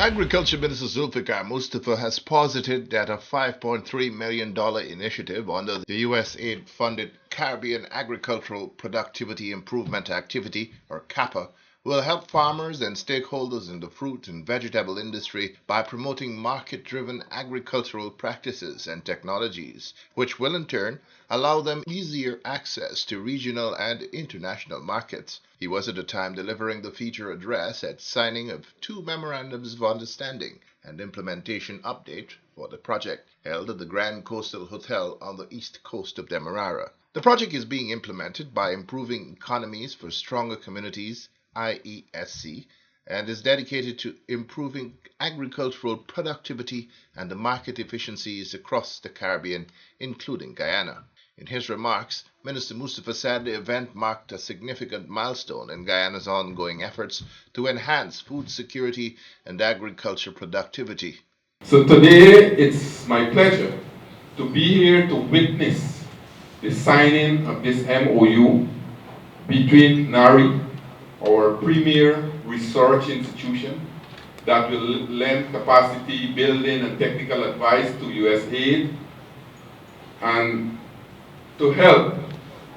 Agriculture Minister Zulfikar Mustafa has posited that a $5.3 million initiative under the USAID funded Caribbean Agricultural Productivity Improvement Activity, or CAPA, will help farmers and stakeholders in the fruit and vegetable industry by promoting market driven agricultural practices and technologies, which will in turn allow them easier access to regional and international markets. He was at the time delivering the feature address at signing of two memorandums of understanding and implementation update for the project held at the Grand Coastal Hotel on the east coast of Demerara. The project is being implemented by Improving Economies for Stronger Communities IESC, and is dedicated to improving agricultural productivity and the market efficiencies across the Caribbean, including Guyana. In his remarks, Minister Mustafa said the event marked a significant milestone in Guyana's ongoing efforts to enhance food security and agriculture productivity. So today it's my pleasure to be here to witness the signing of this MOU between NARI, our premier research institution that will lend capacity building and technical advice to USAID and to help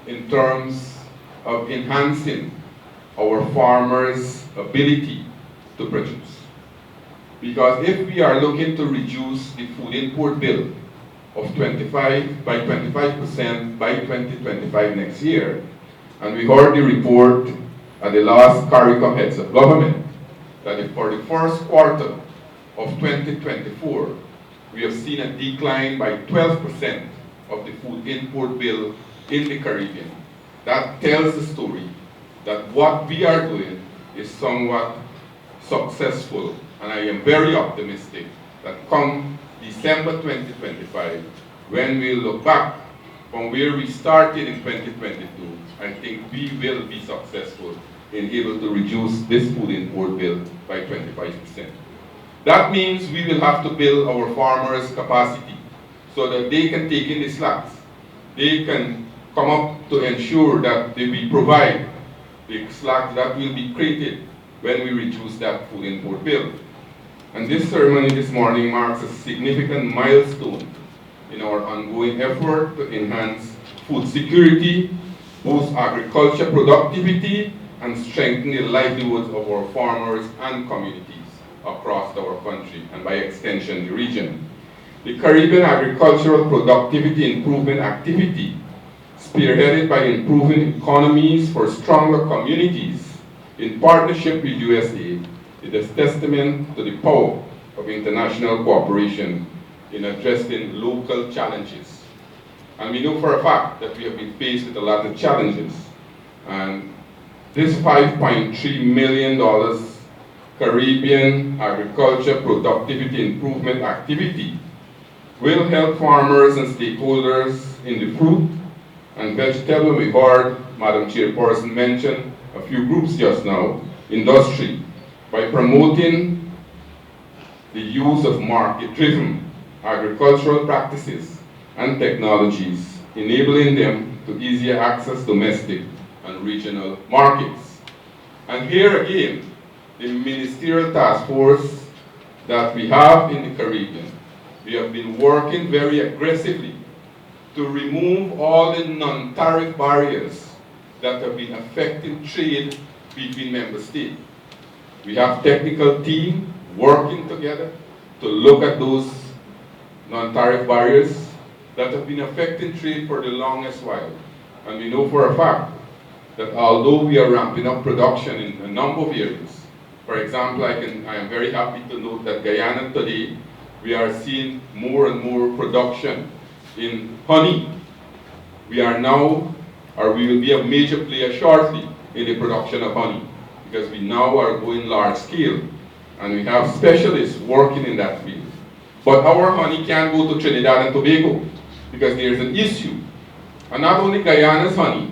in terms of enhancing our farmers' ability to produce. Because if we are looking to reduce the food import bill of 25% by 2025 next year, and we heard the report at the last CARICOM heads of government that for the first quarter of 2024, we have seen a decline by 12% of the food import bill in the Caribbean. That tells the story that what we are doing is somewhat successful, and I am very optimistic that come December 2025, when we look back from where we started in 2022, I think we will be successful in able to reduce this food import bill by 25%. That means we will have to build our farmers' capacity so that they can take in the slacks. They can come up to ensure that we provide the slack that will be created when we reduce that food import bill. And this ceremony this morning marks a significant milestone in our ongoing effort to enhance food security, boost agriculture productivity, and strengthen the livelihoods of our farmers and communities across our country, and by extension, the region. The Caribbean Agricultural Productivity Improvement Activity, spearheaded by Improving Economies for Stronger Communities in partnership with USAID, is a testament to the power of international cooperation in addressing local challenges. And we know for a fact that we have been faced with a lot of challenges. And this $5.3 million Caribbean Agriculture Productivity Improvement Activity will help farmers and stakeholders in the fruit and vegetable. We heard Madam Chairperson mention a few groups just now, industry, by promoting the use of market-driven agricultural practices and technologies, enabling them to easier access domestic and regional markets. And here again, the ministerial task force that we have in the Caribbean, we have been working very aggressively to remove all the non-tariff barriers that have been affecting trade between member states. We have technical team working together to look at those non-tariff barriers that have been affecting trade for the longest while. And we know for a fact that although we are ramping up production in a number of areas, for example, I am very happy to note that Guyana today, we are seeing more and more production in honey. We are now, or we will be a major player shortly in the production of honey, because we now are going large scale, and we have specialists working in that field. But our honey can't go to Trinidad and Tobago, because there's an issue. And not only Guyana's honey,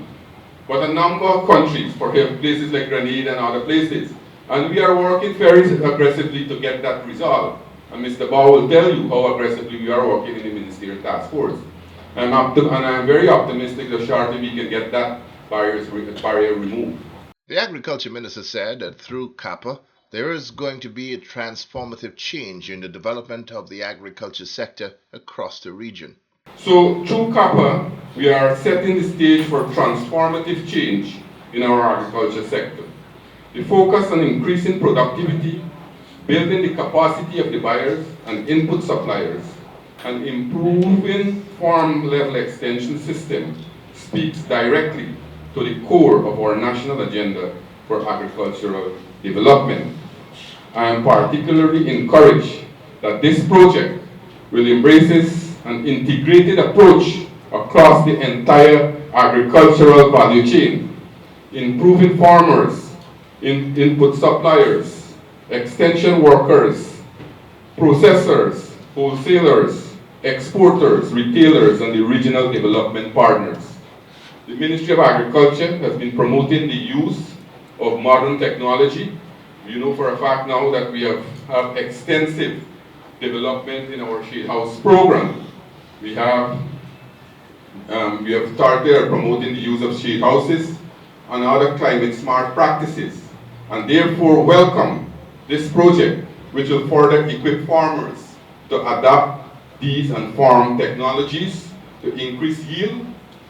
but a number of countries, for places like Grenada and other places. And we are working very aggressively to get that resolved. And Mr. Bao will tell you how aggressively we are working in the ministerial task force. And I'm very optimistic that shortly we can get that barrier removed. The Agriculture Minister said that through CAPA, there is going to be a transformative change in the development of the agriculture sector across the region. So through CAFCA, we are setting the stage for transformative change in our agriculture sector. The focus on increasing productivity, building the capacity of the buyers and input suppliers, and improving farm-level extension system speaks directly to the core of our national agenda for agricultural development. I am particularly encouraged that this project will embrace an integrated approach across the entire agricultural value chain, improving farmers, input suppliers, extension workers, processors, wholesalers, exporters, retailers, and the regional development partners. The Ministry of Agriculture has been promoting the use of modern technology. You know for a fact now that we have extensive development in our shade house program. We have started promoting the use of shade houses and other climate smart practices, and therefore welcome this project, which will further equip farmers to adapt these and farm technologies to increase yield,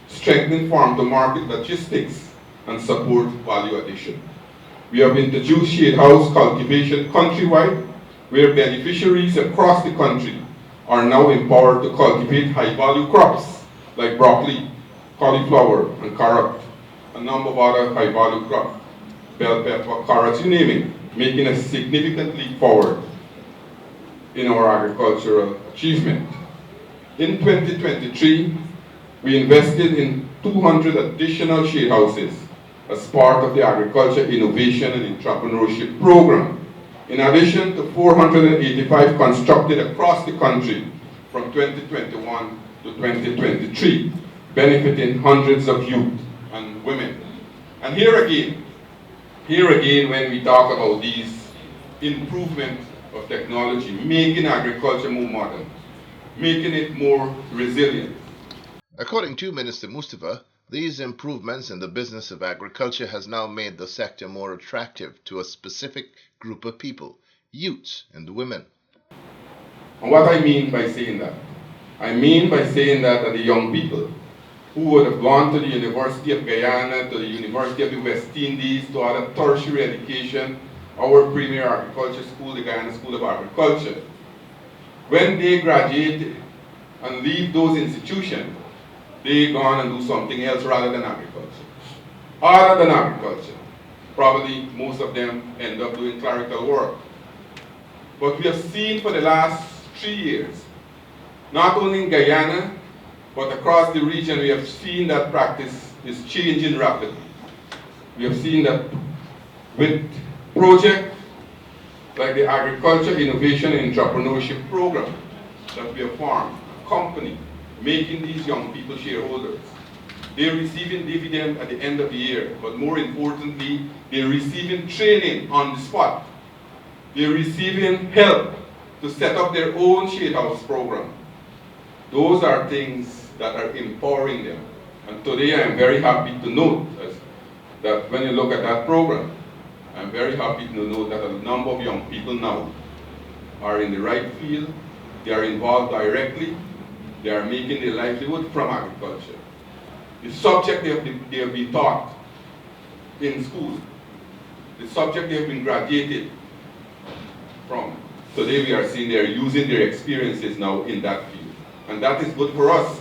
strengthen farm-to-market logistics, and support value addition. We have introduced shade house cultivation countrywide, where beneficiaries across the country are now empowered to cultivate high-value crops like broccoli, cauliflower, and carrot, a number of other high-value crops, bell pepper, carrots, you name it, making a significant leap forward in our agricultural achievement. In 2023, we invested in 200 additional shade houses as part of the Agriculture Innovation and Entrepreneurship Program, in addition to 485 constructed across the country from 2021 to 2023, benefiting hundreds of youth and women. And here again, when we talk about these improvements of technology, making agriculture more modern, making it more resilient. According to Minister Mustafa, these improvements in the business of agriculture has now made the sector more attractive to a specific group of people, youths and women. And what I mean by saying that? I mean by saying that the young people who would have gone to the University of Guyana, to the University of the West Indies, to other tertiary education, our premier agriculture school, the Guyana School of Agriculture, when they graduate and leave those institutions, they go on and do something else rather than agriculture. Other than agriculture, probably most of them end up doing clerical work. But we have seen for the last 3 years, not only in Guyana, but across the region, we have seen that practice is changing rapidly. We have seen that with projects like the Agriculture Innovation and Entrepreneurship Program that we have formed, a company making these young people shareholders. They're receiving dividend at the end of the year, but more importantly, they're receiving training on the spot. They're receiving help to set up their own shade house program. Those are things that are empowering them. And today I am very happy to note that when you look at that program, I'm very happy to note that a number of young people now are in the right field, they are involved directly, they are making their livelihood from agriculture. The subject they have been taught in school, the subject they have been graduated from, today we are seeing they are using their experiences now in that field. And that is good for us,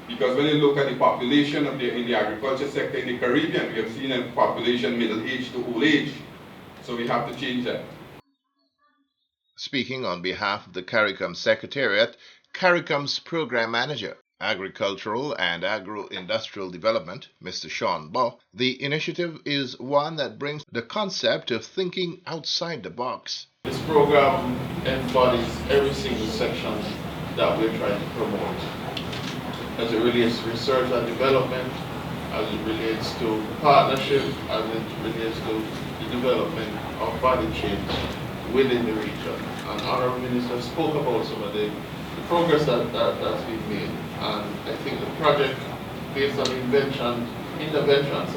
because when you look at the population in the agriculture sector in the Caribbean, we have seen a population middle age to old age. So we have to change that. Speaking on behalf of the CARICOM Secretariat, CARICOM's Program Manager, Agricultural and Agro-Industrial Development, Mr. Sean Baugh, the initiative is one that brings the concept of thinking outside the box. This program embodies every single section that we're trying to promote, as it relates to research and development, as it relates to partnership, as it relates to the development of value chain within the region. And Honourable Minister spoke about some of the progress that's been made. And I think the project, based on interventions,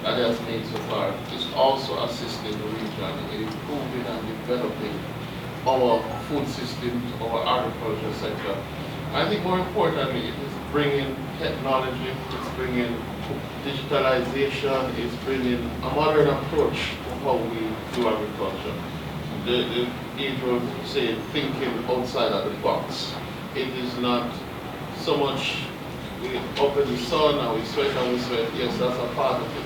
that it has made so far is also assisting the region in improving and developing our food systems, our agriculture sector. I think more importantly, it is bringing technology, it's bringing digitalization, it's bringing a modern approach to how we do agriculture. The age old say thinking outside of the box. It is not so much we up in the sun and we sweat and we sweat. Yes, that's a part of it.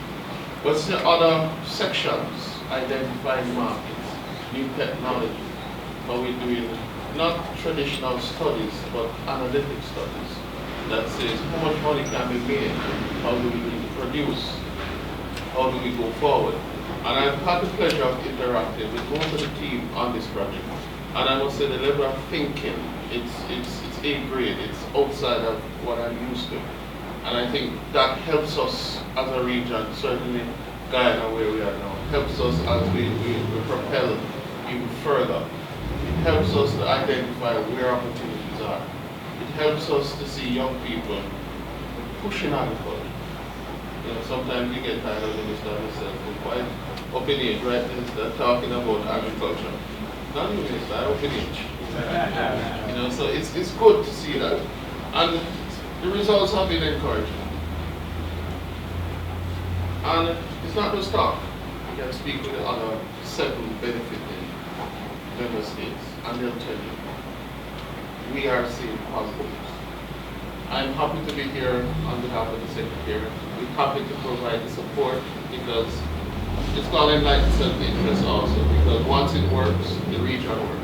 But the other sections, identifying markets, new technology, how we're doing not traditional studies, but analytic studies that says how much money can be made, how do we need to produce, how do we go forward. And I've had the pleasure of interacting with most of the team on this project. And I must say the level of thinking, it's A grade, it's outside of what I'm used to. And I think that helps us as a region, certainly Guyana where we are now, helps us as we propel even further. It helps us to identify where opportunities are. It helps us to see young people pushing agriculture. You know, sometimes you get tired of minister myself, we're quite up in age, right, minister, talking about agriculture. Not even minister, I'm up in age. You know, so it's good to see that. And the results have been encouraging. And it's not just talk. You can speak with the other 7 benefiting member states, and they'll tell you, we are seeing positives. I'm happy to be here on behalf of the Secretary. We're happy to provide the support because it's going to enlighten self-interest also, because once it works, the region works.